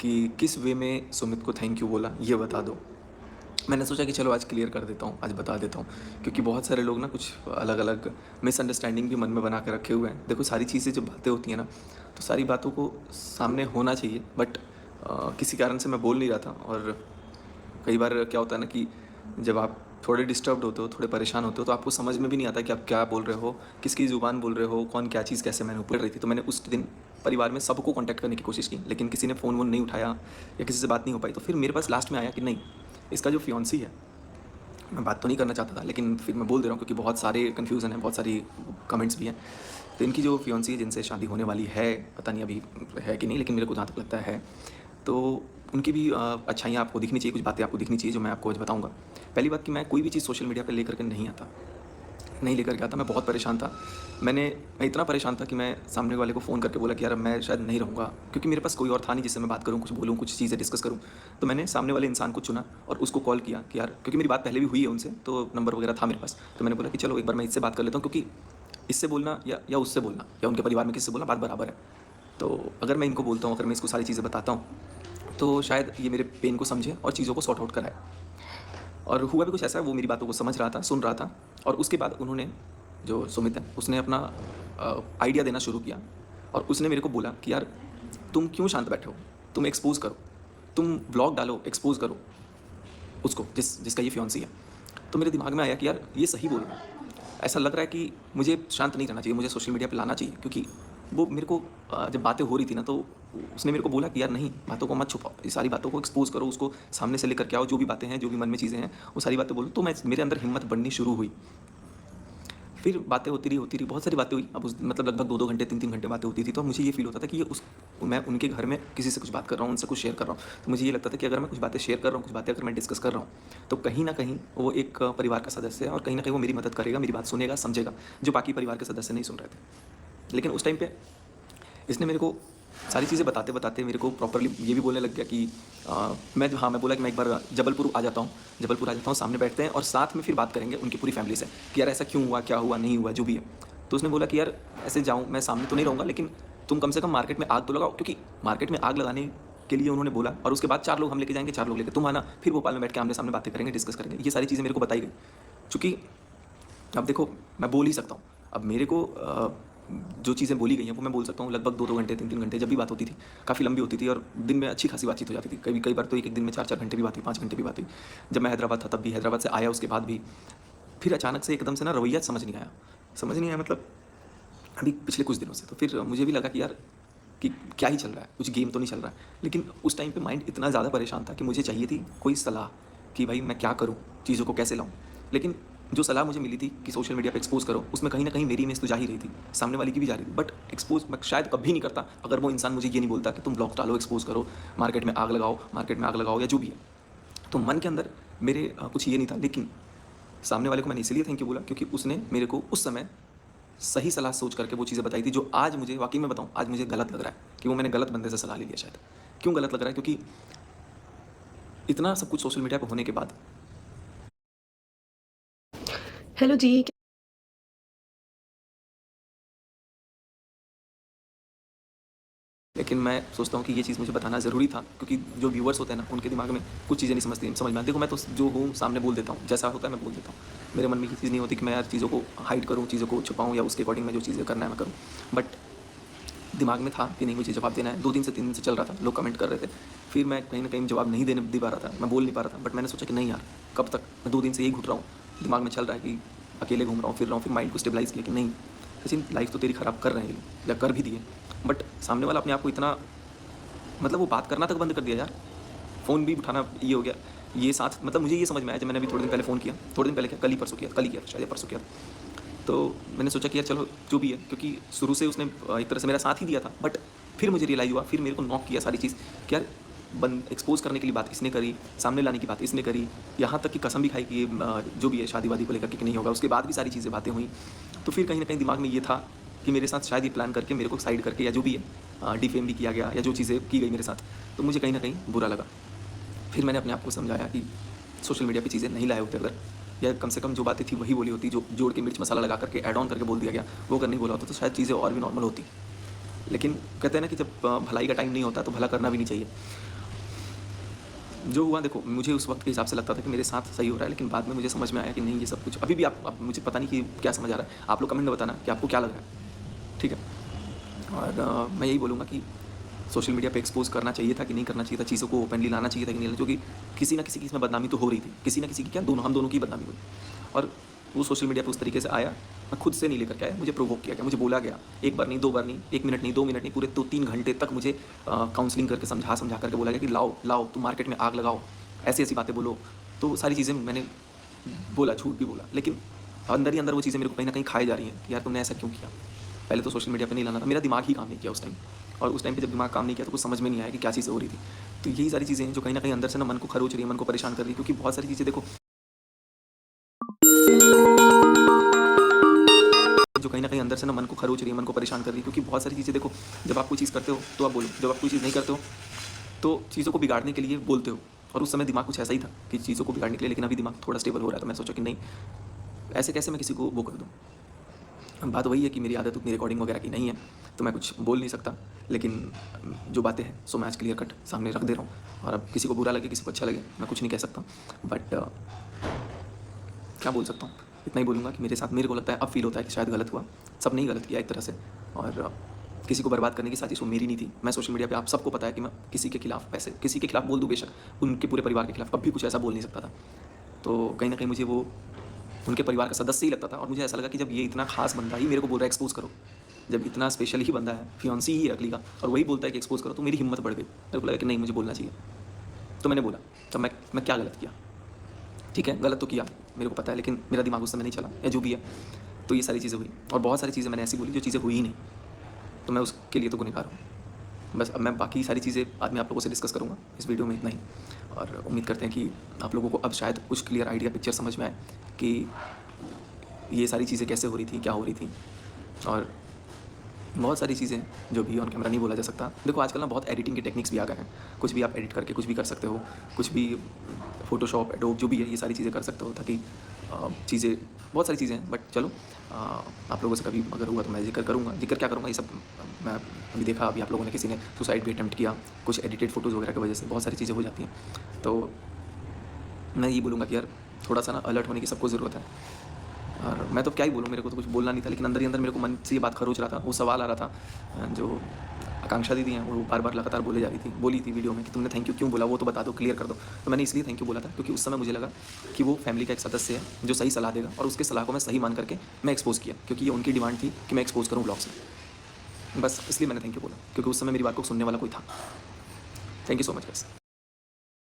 कि किस वे में सुमित को थैंक यू बोला ये बता दो। मैंने सोचा कि चलो आज क्लियर कर देता हूँ, आज बता देता हूँ, क्योंकि बहुत सारे लोग ना कुछ अलग-अलग मिसअंडरस्टैंडिंग भी मन में बना के रखे हुए हैं। देखो सारी चीज़ें जब बातें होती हैं ना, तो सारी बातों को सामने होना चाहिए, बट किसी कारण से मैं बोल नहीं रहा था। और कई बार क्या होता है ना कि जब आप थोड़े डिस्टर्ब्ड होते हो, थोड़े परेशान होते हो, तो आपको समझ में भी नहीं आता कि आप क्या बोल रहे हो, किसकी ज़ुबान बोल रहे हो, कौन क्या चीज़ कैसे मैनिपुलेट रही थी। तो मैंने उस दिन परिवार में सबको कॉन्टैक्ट करने की कोशिश की, लेकिन किसी ने फ़ोन वोन नहीं उठाया या किसी से बात नहीं हो पाई। तो फिर मेरे पास लास्ट में आया कि नहीं, इसका जो फियांसी है, मैं बात तो नहीं करना चाहता था, लेकिन फिर मैं बोल दे रहा हूँ क्योंकि बहुत सारे कन्फ्यूज़न हैं, बहुत सारी कमेंट्स भी हैं। तो इनकी जो फियांसी है जिनसे शादी होने वाली है, पता नहीं अभी है कि नहीं, लेकिन मेरे को जहाँ तक लगता है। तो उनकी भी अच्छाइयाँ आपको दिखनी चाहिए, कुछ बातें आपको दिखनी चाहिए जो मैं आपको आज बताऊँगा। पहली बात कि मैं कोई भी चीज़ सोशल मीडिया पे लेकर के नहीं आता, नहीं लेकर के आता। मैं बहुत परेशान था। मैं इतना परेशान था कि मैं सामने वाले को फ़ोन करके बोला कि यार अब मैं शायद नहीं रहूँगा, क्योंकि मेरे पास कोई और था नहीं जिससे मैं बात करूँ, कुछ बोलूँ, कुछ चीज़ें डिस्कस करूँ। तो मैंने सामने वाले इंसान को चुना और उसको कॉल किया कि यार, क्योंकि मेरी बात पहले भी हुई है उनसे, तो नंबर वगैरह था मेरे पास। तो मैंने बोला कि चलो एक बार मैं इससे बात कर लेता हूँ, क्योंकि इससे बोलना या उससे बोलना या उनके परिवार में किसी से बोलना बात बराबर है। तो अगर मैं इनको बोलता हूँ, अगर मैं इसको सारी चीज़ें बताता हूँ, तो शायद ये मेरे पेन को समझे और चीज़ों को सॉर्ट आउट कराए। और हुआ भी कुछ ऐसा है, वो मेरी बातों को समझ रहा था, सुन रहा था। और उसके बाद उन्होंने, जो सुमित है, उसने अपना आइडिया देना शुरू किया। और उसने मेरे को बोला कि यार तुम क्यों शांत बैठे हो, तुम एक्सपोज़ करो, तुम व्लॉग डालो, एक्सपोज़ करो उसको जिसका ये फियांसी है। तो मेरे दिमाग में आया कि यार ये सही बोल रहा है। ऐसा लग रहा है कि मुझे शांत नहीं रहना चाहिए, मुझे सोशल मीडिया पे लाना चाहिए, क्योंकि वो मेरे को जब बातें हो रही थी ना, तो उसने मेरे को बोला कि यार नहीं, बातों को मत छुपाओ, ये सारी बातों को एक्सपोज़ करो, उसको सामने से लेकर के आओ, जो भी बातें हैं, जो भी मन में चीज़ें हैं, वो सारी बातें बोलो। तो मेरे अंदर हिम्मत बढ़नी शुरू हुई। फिर बातें होती रही, बहुत सारी बातें हुई। अब उस मतलब लगभग 2-2 घंटे, 3-3 घंटे बातें होती थी। तो मुझे ये फ़ील होता था कि मैं उनके घर में किसी से कुछ बात कर रहा हूँ, उनसे कुछ शेयर कर रहा हूँ। तो मुझे ये लगता था कि अगर मैं कुछ बातें शेयर कर रहा हूँ, कुछ बातें अगर मैं डिस्कस कर रहा हूँ, तो कहीं न कहीं वो एक परिवार का सदस्य है और कहीं न कहीं वो मेरी मदद करेगा, मेरी बात सुनेगा, समझेगा, जो बाकी परिवार के सदस्य नहीं सुन रहे थे। लेकिन उस टाइम पे इसने मेरे को सारी चीज़ें बताते-बताते मेरे को प्रॉपर्ली ये भी बोलने लग गया कि मैं बोला कि मैं एक बार जबलपुर आ जाता हूँ, सामने बैठते हैं और साथ में फिर बात करेंगे उनकी पूरी फैमिली से कि यार ऐसा क्यों हुआ, क्या हुआ, नहीं हुआ, जो भी है। तो उसने बोला कि यार ऐसे जाऊँ, मैं सामने तो नहीं रहूँगा, लेकिन तुम कम से कम मार्केट में आग तो लगाओ, क्योंकि मार्केट में आग लगाने के लिए उन्होंने बोला। और उसके बाद 4 लोग हम लेके जाएँगे, 4 लोग लेके तुम आना, फिर भोपाल में बैठ के आमने-सामने बातें करेंगे, डिस्कस करेंगे। ये सारी चीज़ें मेरे को बताई गई। चूँकि अब देखो, मैं बोल ही सकता हूँ। अब मेरे को जो चीज़ें बोली गई हैं वो मैं बोल सकता हूँ। लगभग 2-2 घंटे, 3-3 घंटे जब भी बात होती थी, काफ़ी लंबी होती थी और दिन में अच्छी खासी बातचीत हो जाती थी। कई बार तो एक-एक दिन में 4-4 घंटे भी बात हुई, 5 घंटे भी बात हुई। जब मैं हैदराबाद था तब भी, हैदराबाद से आया उसके बाद भी। फिर अचानक से एकदम से ना रवैया समझ नहीं आया। समझ नहीं आया मतलब अभी पिछले कुछ दिनों से। तो फिर मुझे भी लगा कि यार कि क्या ही चल रहा है, कुछ गेम तो नहीं चल रहा है। लेकिन उस टाइम पे माइंड इतना ज़्यादा परेशान था कि मुझे चाहिए थी कोई सलाह कि भाई मैं क्या करूँ, चीज़ों को कैसे लाऊँ। लेकिन जो सलाह मुझे मिली थी कि सोशल मीडिया पे एक्सपोज़ करो, उसमें कहीं न कहीं मेरी इमेज तो जा ही रही थी, सामने वाले की भी जा रही थी। बट एक्सपोज़ मैं शायद कभी नहीं करता अगर वो इंसान मुझे ये नहीं बोलता कि तुम ब्लॉग्स डालो, एक्सपोज़ करो, मार्केट में आग लगाओ या जो भी है। तो मन के अंदर मेरे कुछ ये नहीं था। लेकिन सामने वाले को मैंने इसलिए थैंक यू बोला क्योंकि उसने मेरे को उस समय सही सलाह सोच करके वो चीज़ें बताई थी, जो आज मुझे वाक़ई में बताऊँ, आज मुझे गलत लग रहा है कि वो मैंने गलत बंदे से सलाह ले लिया शायद। क्यों गलत लग रहा है? क्योंकि इतना सब कुछ सोशल मीडिया पे होने के बाद हेलो जी। लेकिन मैं सोचता हूँ कि ये चीज़ मुझे बताना ज़रूरी था, क्योंकि जो व्यूअर्स होते हैं ना, उनके दिमाग में कुछ चीज़ें नहीं समझ में आती। देखो मैं तो जो हूँ सामने बोल देता हूँ, जैसा होता है मैं बोल देता हूँ। मेरे मन में ये चीज़ नहीं होती कि मैं यार चीज़ों को हाइड करूँ, चीज़ों को छुपाऊँ या उसके अकॉर्डिंग मैं जो चीज़ें करना है मैं करूँ। बट दिमाग में था कि नहीं, मुझे जवाब देना है। 2 दिन से 3 दिन से चल रहा था, लोग कमेंट कर रहे थे। फिर मैं कहीं न कहीं जवाब नहीं दे पा रहा था, मैं बोल नहीं पा रहा था। बट मैंने सोचा कि नहीं यार, कब तक? मैं 2 दिन से यही घुट रहा हूँ। दिमाग में चल रहा है कि अकेले घूम रहा हूँ, फिर रहा हूँ। फिर माइंड को स्टेबलाइज़ किया कि नहीं, सचिन लाइफ़ तो तेरी ख़राब कर रहे हैं ये लोग या कर भी दिए। बट सामने वाला अपने आप को इतना, मतलब वो बात करना तक बंद कर दिया यार। फ़ोन भी उठाना ये हो गया। ये साथ मतलब मुझे ये समझ में आया जब मैंने अभी थोड़े दिन पहले फ़ोन किया। थोड़े दिन पहले क्या, कल ही किया था शायद, या परसों किया था। तो मैंने सोचा कि यार चलो जो भी है, क्योंकि शुरू से उसने एक तरह से मेरा साथ ही दिया था। बट फिर मुझे रियलाइज़ हुआ, फिर मेरे को नॉक किया सारी चीज़ कि यार एक्सपोज़ करने के लिए बात इसने करी, सामने लाने की बात इसने करी, यहाँ तक कि कसम भी खाई कि ये जो भी है शादी-वादी को लेकर के कि नहीं होगा। उसके बाद भी सारी चीज़ें बातें हुई। तो फिर कहीं न कहीं दिमाग में ये था कि मेरे साथ शायद ये प्लान करके मेरे को साइड करके या जो भी है डिफ़ेम भी किया गया या जो चीज़ें की गई मेरे साथ, तो मुझे कहीं न कहीं बुरा लगा। फिर मैंने अपने आप को समझाया कि सोशल मीडिया पे चीज़ें नहीं लाए होते अगर, या कम से कम जो बातें थी वही बोली होती, जो जोड़ के मिर्च मसाला लगा करके ऐड ऑन करके बोल दिया गया, वो अगर नहीं बोला होता तो शायद चीज़ें और भी नॉर्मल होती। लेकिन कहते हैं ना कि जब भलाई का टाइम नहीं होता तो भला करना भी नहीं चाहिए। जो हुआ देखो, मुझे उस वक्त के हिसाब से लगता था कि मेरे साथ सही हो रहा है, लेकिन बाद में मुझे समझ में आया कि नहीं, ये सब कुछ अभी भी आप मुझे पता नहीं कि क्या समझ आ रहा है। आप लोग कमेंट में बताना कि आपको क्या लग रहा है, ठीक है? और मैं यही बोलूँगा कि सोशल मीडिया पे एक्सपोज़ करना चाहिए था कि नहीं करना चाहिए था, चीज़ों को ओपनली लाना चाहिए था कि नहीं, क्योंकि किसी न किसी की इसमें बदनामी तो हो रही थी। किसी न किसी की क्या, दोनों, हम दोनों की बदनामी हुई। और वो सोशल मीडिया पे उस तरीके से आया, मैं खुद से नहीं लेकर के आया, मुझे प्रोवोक किया गया, मुझे बोला गया। 1 बार नहीं, 2 बार नहीं, 1 मिनट नहीं, 2 मिनट नहीं, पूरे 2-3 घंटे तक मुझे काउंसलिंग करके समझा करके बोला गया कि लाओ, लाओ, तुम मार्केट में आग लगाओ, ऐसी-ऐसी बातें बोलो। तो सारी चीज़ें मैंने बोला, झूठ भी बोला, लेकिन अंदर ही अंदर वो चीज़ें मेरे को कहीं न कहीं खाई जा रही हैं कि यार तुमने ऐसा क्यों किया? पहले तो सोशल मीडिया पे नहीं लाना था, मेरा दिमाग ही काम नहीं किया उस टाइम। और उस टाइम पे जब दिमाग काम नहीं किया तो कुछ समझ में नहीं आया कि क्या चीज़ें हो रही थी। तो यही सारी चीज़ें हैं जो कहीं न कहीं अंदर से ना मन को खरोच रही है, मन को परेशान कर रही है, क्योंकि बहुत सारी चीज़ें देखो, जो कहीं न कहीं अंदर से ना मन को खरोच रही है, मन को परेशान कर रही है, क्योंकि बहुत सारी चीज़ें देखो, जब आप कोई चीज़ करते हो तो आप बोलो, जब आप कोई चीज़ नहीं करते हो तो चीज़ों को बिगाड़ने के लिए बोलते हो। और उस समय दिमाग कुछ ऐसा ही था कि चीज़ों को बिगाड़ने के लिए, लेकिन अभी दिमाग थोड़ा स्टेबल हो रहा है, तो मैंने सोचा कि नहीं, ऐसे कैसे मैं किसी को वो कर दूँ। बात वही है कि मेरी आदत उतनी रिकॉर्डिंग वगैरह की नहीं है, तो मैं कुछ बोल नहीं सकता। लेकिन जो बातें हैं सो मैं आज क्लियर कट सामने रख दे रहा हूँ, और अब किसी को बुरा लगे, किसी को अच्छा लगे, मैं कुछ नहीं कह सकता। बट क्या बोल सकता हूँ, इतना ही बोलूँगा कि मेरे साथ, मेरे को लगता है अब फ़ील होता है कि शायद गलत हुआ। सब नहीं गलत किया एक तरह से, और किसी को बर्बाद करने की साजिश वो मेरी नहीं थी। मैं सोशल मीडिया पे, आप सबको पता है कि मैं किसी के खिलाफ, ऐसे किसी के खिलाफ बोल दूँ बेशक, उनके पूरे परिवार के खिलाफ कभी कुछ ऐसा बोल नहीं सकता था। तो कहीं न कहीं मुझे वो उनके परिवार का सदस्य ही लगता था, और मुझे ऐसा लगा कि जब ये इतना खास बंदा ही मेरे को बोल रहा है एक्सपोज़ करो, जब इतना स्पेशल ही बंदा है, फियांसी ही है अगली का, और वही बोलता है कि एक्सपोज़ करो, तो मेरी हिम्मत बढ़ गई। मेरे को लगा कि नहीं, मुझे बोलना चाहिए। तो मैंने बोला। तब मैं क्या गलत किया? ठीक है, गलत तो किया, मेरे को पता है, लेकिन मेरा दिमाग उस समय नहीं चला, या जो भी है। तो ये सारी चीज़ें हुई, और बहुत सारी चीज़ें मैंने ऐसी बोली जो चीज़ें हुई ही नहीं, तो मैं उसके लिए तो गुनहगार हूँ। बस अब मैं बाकी सारी चीज़ें बाद में आप लोगों से डिस्कस करूँगा, इस वीडियो में इतना ही। और उम्मीद करते हैं कि आप लोगों को अब शायद कुछ क्लियर आइडिया, पिक्चर समझ में आए कि ये सारी चीज़ें कैसे हो रही थी, क्या हो रही थी। और बहुत सारी चीज़ें जो भी ऑन कैमरा नहीं बोला जा सकता। देखो आजकल ना बहुत एडिटिंग के टेक्निक्स भी आ गए हैं, कुछ भी आप एडिट करके कुछ भी कर सकते हो, कुछ भी फ़ोटोशॉप, एडोब जो भी है, ये सारी चीज़ें कर सकते हो, ताकि चीज़ें, बहुत सारी चीज़ें हैं। बट चलो, आप लोगों से कभी अगर हुआ तो मैं ज़िक्र करूँगा। ज़िक्र क्या करूँगा, ये सब मैं अभी देखा, अभी आप लोगों ने किसी ने सुसाइड भी अटेम्प्ट किया, कुछ एडिटेड फ़ोटोज़ वगैरह की वजह से बहुत सारी चीज़ें हो जाती हैं। तो मैं यही बोलूँगा कि यार थोड़ा-सा ना अलर्ट होने की सबको ज़रूरत है। और मैं तो क्या ही बोलूँ, मेरे को तो कुछ बोलना नहीं था, लेकिन अंदर ही अंदर मेरे को मन से ये बात खरोच रहा था। वो सवाल आ रहा था, जो आकांक्षा दीदी हैं, वो बार-बार लगातार बोली थी वीडियो में कि तुमने थैंक यू क्यों बोला, वो तो बता दो, क्लियर कर दो। तो मैंने इसलिए थैंक यू बोला था क्योंकि उस समय मुझे लगा कि वो फैमिली का एक सदस्य है जो सही सलाह देगा, और उसकी सलाह को मैं सही मान करके मैं एक्सपोज़ किया, क्योंकि ये उनकी डिमांड थी कि मैं एक्सपोज़ करूँ ब्लॉग्स में। बस इसलिए मैंने थैंक यू बोला, क्योंकि उस समय मेरी बात को सुनने वाला कोई था। Thank you so much guys.